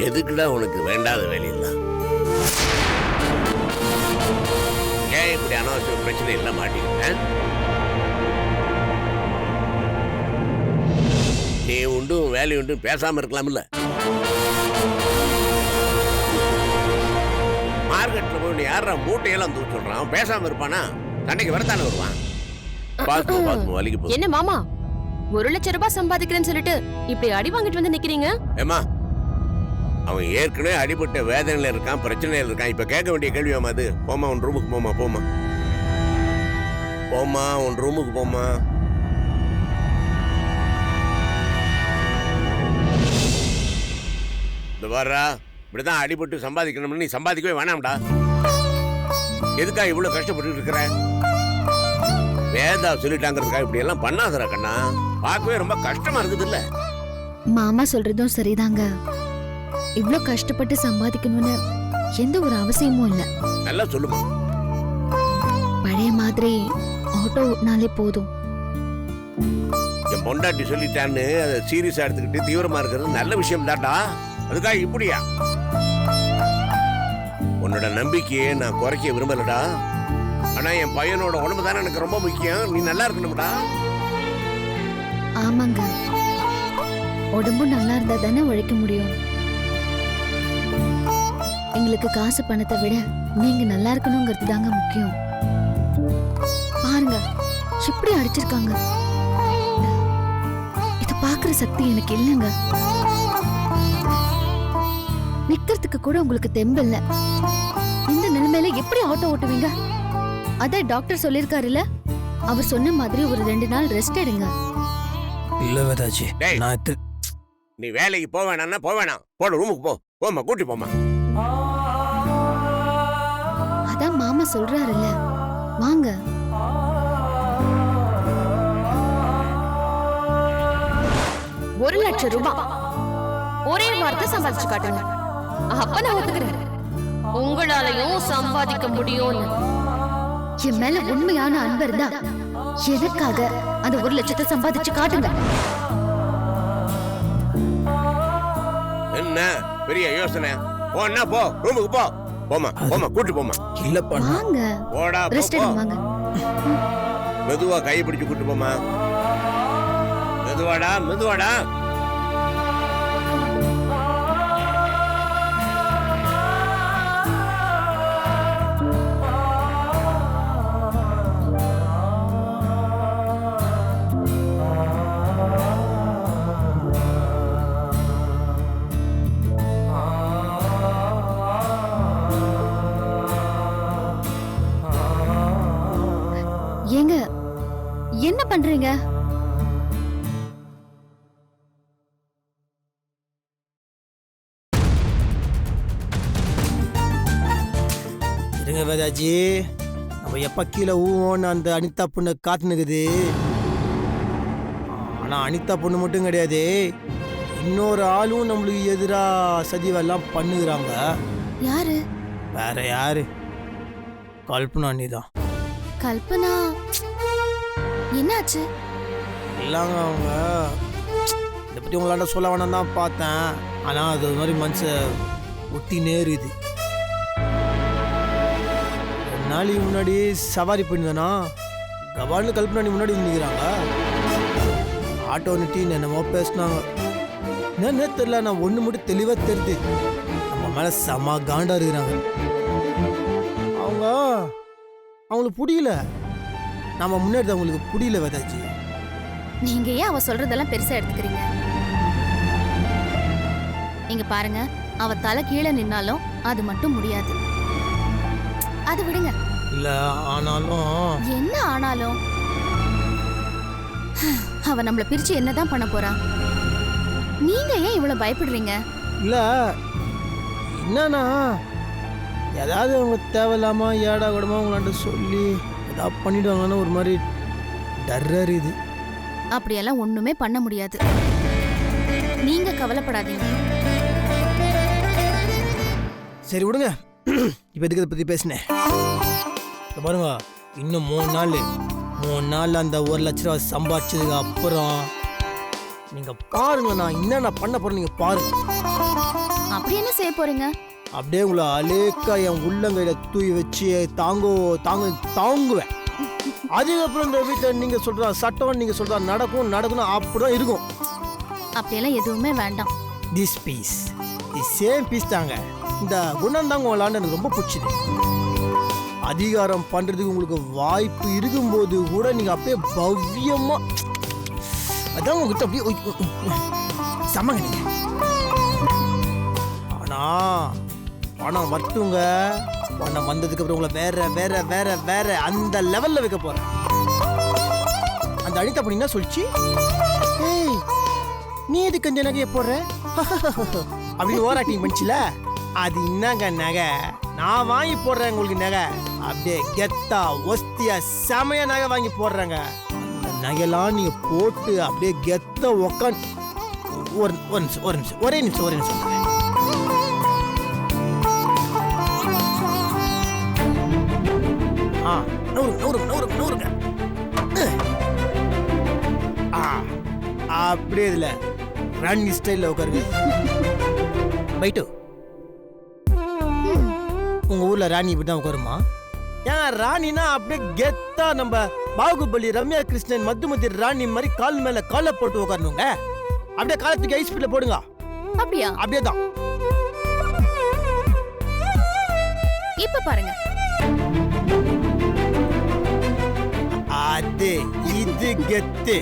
எதுக்குடா உனக்கு வேண்டாத வேலையெல்லாம்? ஏன் இப்படி அனாவசிய பிரச்சனை எல்லாம் மாட்டீங்க? நீ உண்டும் வேலை உண்டும் பேசாம இருக்கலாம்ல. மார்க்கெட்ல போய் நீ யாரா மூட்டையெல்லாம் தூக்கி சொல்றான், அவன் பேசாம இருப்பானா? தண்டைக்கு வரத்தானே வருவான். பாத்து வலிக்கு போ. என்ன மாமா, 1 லட்சம் ரூபாய் சம்பாதிக்கிறேன்னு சொல்லிட்டு இப்படி அடி வாங்கிட்டு வந்து நிக்கிறீங்க? ஏமா, அவன் ஏற்கனவே அடிபட்ட வேதனையில இருக்கான், பிரச்சனையில இருக்கான். இப்ப கேட்க வேண்டிய கேள்வியாமா அது? போமா உன் ரூமுக்கு போமா. போமா போமா உன் ரூமுக்கு போமா. இந்த வர்றா, இப்படிதான் அடிபட்டு சம்பாதிக்கணும்னு நீ சம்பாதிக்கவே வேணாம்டா. எதுக்கா இவ்வளவு கஷ்டப்பட்டு இருக்கிற? வேதா சொல்லிட்டாங்கிறதுக்கா இப்படி எல்லாம் பண்ணாதரா கண்ணா. பார்க்கவே ரொம்ப கஷ்டமா இருக்குது இல்ல? மாமா சொல்றதும் சரிதாங்க. இவ்ளோ கஷ்டப்பட்டு சம்பாதிக்கணும்னு எந்த ஒரு அவசியமும் இல்ல. நல்லா சொல்லுமா. பழைய மாதிரி ஆட்டோ ஓட்டினாலே போதும். என் பொண்டாட்டி சொல்லிட்டான்னு அதை சீரியஸா எடுத்துக்கிட்டு தீவிரமா இருக்கிறது நல்ல விஷயம் தான்டா. அதுக்காக இப்படியா? உன்னோட நம்பிக்கையை நான் குறைக்க விரும்பலடா. ஆனா என் பையனோட உடம்பு தானே எனக்கு ரொம்ப முக்கியம். நீ நல்லா இருக்கணும்டா. ஆமாங்க, உடம்பு நல்லா இருந்தா தானே உழைக்க முடியும். எங்களுக்கு காசு பணத்தை விட நீங்க நல்லா இருக்கணுங்கிறது தாங்க முக்கியம். பாருங்க, இப்படி அடிச்சிருக்காங்க. இத பாக்குற சக்தி எனக்கு இல்லைங்க. நிக்கிறதுக்கு கூட உங்களுக்கு தெம்பு இல்ல. இந்த நிலைமையில எப்படி ஆட்டோ ஓட்டுவீங்க? அதே டாக்டர் சொல்லிருக்காருல்ல, அவர் சொன்ன மாதிரி ஒரு 2 நாள் ரெஸ்ட் எடுங்க. இல்ல வேதாஜி, நீ வேலைக்கு போவேனா? போவேணாம். போட ரூமுக்கு போ. போமா, கூட்டி போமா. அதான் மாமா சொல்றாருல்ல, வாங்க. ஒரு லட்சம் ரூபாய் ஒரே வார்த்தை சம்பாதிச்சு காட்டுங்க. அப்ப நான் ஒத்துக்கிறேன், உங்களாலையும் சம்பாதிக்க முடியும்னு. என் மேல உண்மையான அன்பு இருந்தா எனக்காக அந்த 1 லட்சத்தை சம்பாதிச்சு காட்டுங்க. என்ன பெரிய யோசனை? போனா போ, ரூமுக்கு போ. போமா போமா, கூட்டி போமா. இல்லப்பா, வாங்க, போடா, ரெஸ்ட் எடுங்க. வாங்க, மெதுவா கையை பிடிச்சு கூட்டு போமா. மெதுவாடா மெதுவாடா. ஏங்க என்ன பண்றீங்க? இருங்க வேதாஜி, நம்ம எப்ப கீழே ஊவோன்னு அந்த அனிதா பொண்ணு காத்துனுக்குது. ஆனா அனிதா பொண்ணு மட்டும் கிடையாது, இன்னொரு ஆளும் நம்மளுக்கு எதிரா சதிவெல்லாம் பண்ணுகிறாங்க. யாரு? வேற யாரு? கல்பனா நீதான். கல்பனா? என்னாச்சு? இல்லைங்க, அவங்க இதை பற்றி உங்களாண்ட சொல்ல வேணாம் தான் பார்த்தேன். ஆனால் அது ஒரு மாதிரி மனச ஒட்டி நேருது. 2 நாளைக்கு முன்னாடி சவாரி பண்ணியிருந்தேனா, கபால்னு கல்பனா நீ முன்னாடி நிற்கிறாங்க. ஆட்டோ நிட்டி என்னமோ பேசினாங்க. என்னன்னே தெரியல, நான் ஒன்று மட்டும் தெளிவாக தெரியுது, நம்ம மேலே செம காண்டா இருக்கிறாங்க. அவங்களுக்கு புரியல, நம்ம முன்னாடி அவங்களுக்கு புரியல வேதாஜி. நீங்க ஏன் அவ சொல்றதெல்லாம் பெருசா எடுத்துக்கிறீங்க? இங்க பாருங்க, அவ தலை கீழே நின்னாலும் அது மட்டும் முடியாது. அது விடுங்க. இல்ல ஆனாலும் என்ன ஆனாலும் அவ நம்மள பிரிச்சு என்னதான் பண்ண போறா? நீங்க ஏன் இவ்வளவு பயப்படுறீங்க? இல்ல என்னன்னா, ஏதாவது அவங்க தேவையில்லாம ஏடா கூடமா உங்களாண்ட சொல்லி ஏதாவது பண்ணிடுவாங்கன்னு ஒரு மாதிரி டர்ரறியுது. அப்படியெல்லாம் ஒண்ணுமே பண்ண முடியாது, நீங்க கவலைப்படாதீங்க. சரி விடுங்க, இப்போ எதுக்கு இதை பற்றி பேசினேன் பாருங்க. இன்னும் 3 நாள் அந்த 1 லட்ச ரூபா சம்பாதிச்சதுக்கு அப்புறம் நீங்க பாருங்க, நான் என்னென்ன பண்ண போறேன் நீங்க பாருங்க. அப்படி என்ன செய்ய போறீங்க? அப்படியே உங்களை அலேக்கா என் உள்ளங்கையில தூக்கி வச்சு தாங்குவேன். அதுக்கப்புறம் இந்த வீட்டில் நீங்க சொல்ற சட்டம் நீங்க சொல்ற நடக்கணும் அப்படிதான் இருக்கும். அப்படியெல்லாம் எதுவுமே வேண்டாம். This piece the same piece தாங்க. இந்த குணம் தாங்க விளாண்டு எனக்கு ரொம்ப பிடிச்சது. அதிகாரம் பண்றதுக்கு உங்களுக்கு வாய்ப்பு இருக்கும்போது கூட நீங்க அப்படியே பவ்யமா அதான் உங்ககிட்ட அப்படியே சமங்க நீங்க. ஆனா பணம் வரட்டுங்க. பணம் வந்ததுக்கு அப்புறம் உங்களை வேற வேற வேற வேற அந்த லெவல்ல வைக்க போறேன். அந்த அனிதா பண்ணி என்ன சொல்லிச்சு? ஏய் நீ எதுக்கு இந்த நகையை போடுற அப்படின்னு ஓவர் ஆக்டிங் பண்ணிச்சுல, அது என்னங்க நகை? நான் வாங்கி போடுறேன் உங்களுக்கு நகை. அப்படியே கெத்தா ஒஸ்தியா செமையா நகை வாங்கி போடுறேங்க. அந்த நகையெல்லாம் நீங்க போட்டு அப்படியே கெத்த உக்காந்து ஒரே நிமிஷம் நூறுங்க. அப்படியே இதுல ராணி ஸ்டைல்ல உட்காருங்க. பைட்டு உங்க ஊர்ல ராணி இப்படிதான் உட்காருமா? ஏன் ராணினா அப்படியே கெத்தா நம்ம பாகுபலி ரம்யா கிருஷ்ணன் மதுமதி ராணி மாதிரி கால் மேல காலை போட்டு உட்காரணுங்க. அப்படியே காலத்துக்கு ஐஸ் ஸ்பீட்ல போடுங்க. அப்படியா? அப்படியே தான். இப்ப பாருங்க. அது இது கெத்து.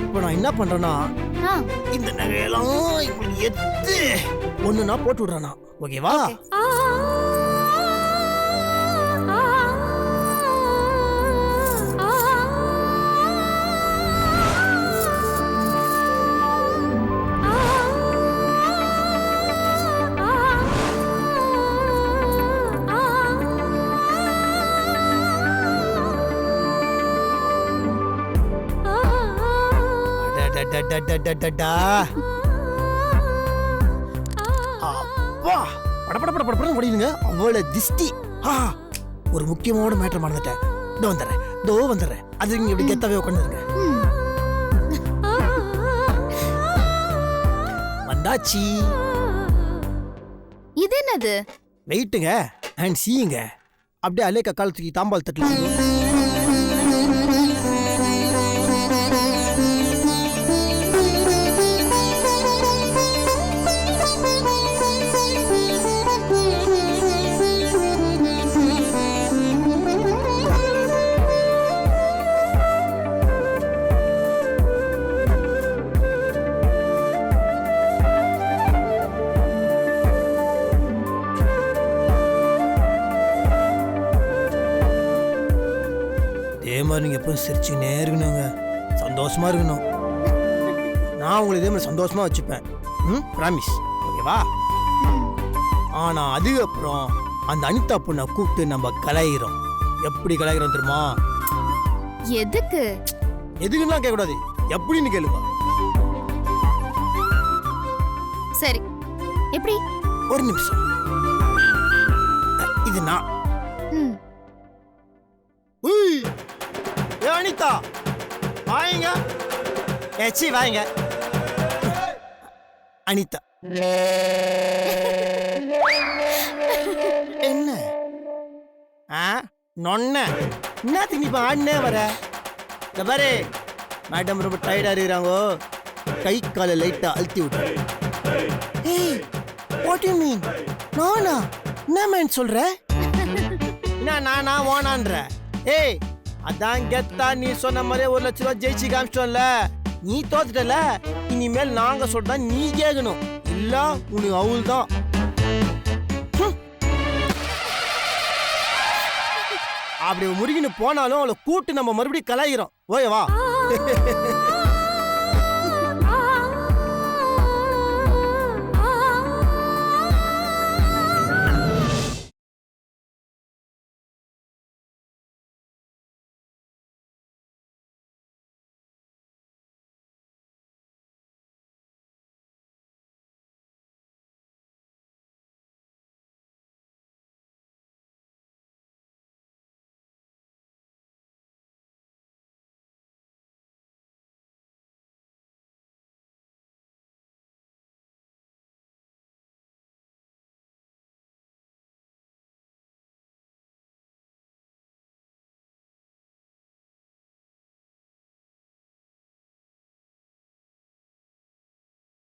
இப்போ நான் என்ன பண்றேன்னா இந்த நகையெல்லாம் இப்படி எடுத்து ஒண்ணு நான் போட்டு விடுறேனா, ஓகேவா? அவ்வளவு திஷ்டி. ஒரு முக்கியமான மேட்டர் மறந்துட்டேன். வந்துடுறேன். அது நீங்க எப்படி கெத்தாவே உட்காந்துருங்க. வந்தாச்சி. இது என்னது? வெயிட்டுங்க அண்ட் சீங்க. அப்படியே அலேக்கா கால தூக்கி தாம்பால் தட்டல. நீங்க எப்பவும் சிரிச்சுக்கினே இருக்கணுங்க, சந்தோஷமா இருக்கணும். நான் உங்களை இதே மாதிரி சந்தோஷமா வச்சுப்பேன். ப்ராமிஸ், ஓகேவா? ஆனா அதுக்கப்புறம் அந்த அனிதா பொண்ணை கூப்பிட்டு நம்ம கலாயிரோம். எப்படி கலாயிரோம் தெரியுமா? எதுக்கு? எதுக்குன்னா கேட்க கூடாது, எப்படின்னு கேளுப்பா. சரி, எப்படி? ஒரு நிமிஷம். இது நான். அனிதா வாங்க. ஏச்சி வாங்க. அனிதா என்ன நொன்ன என்னத்துக்கு நீ ஆடினே வர? இந்த பாரு மேடம் ரொம்ப டயர்டா இருக்கிறாங்கோ, கை காலை லைட்டா அழுத்தி விட்டு. ஏய் வாட் யூ மீன்? நானா? என்ன மேன் சொல்ற? என்ன நானா ஓனான்ற? ஏய் அதான் கெத்தா நீ சொன்ன மாதிரியே 1 லட்ச ரூபாய் ஜெயிச்சு காமிச்சிட்டோம்ல. நீ தோத்துட்டல, இனிமேல் நாங்க சொல்றதா நீ கேட்கணும். இல்ல உனக்கு அவள் தான். அப்படி முருகின்னு போனாலும் அவளை கூட்டு நம்ம மறுபடியும் கலாயிரோம். ஓகேவா?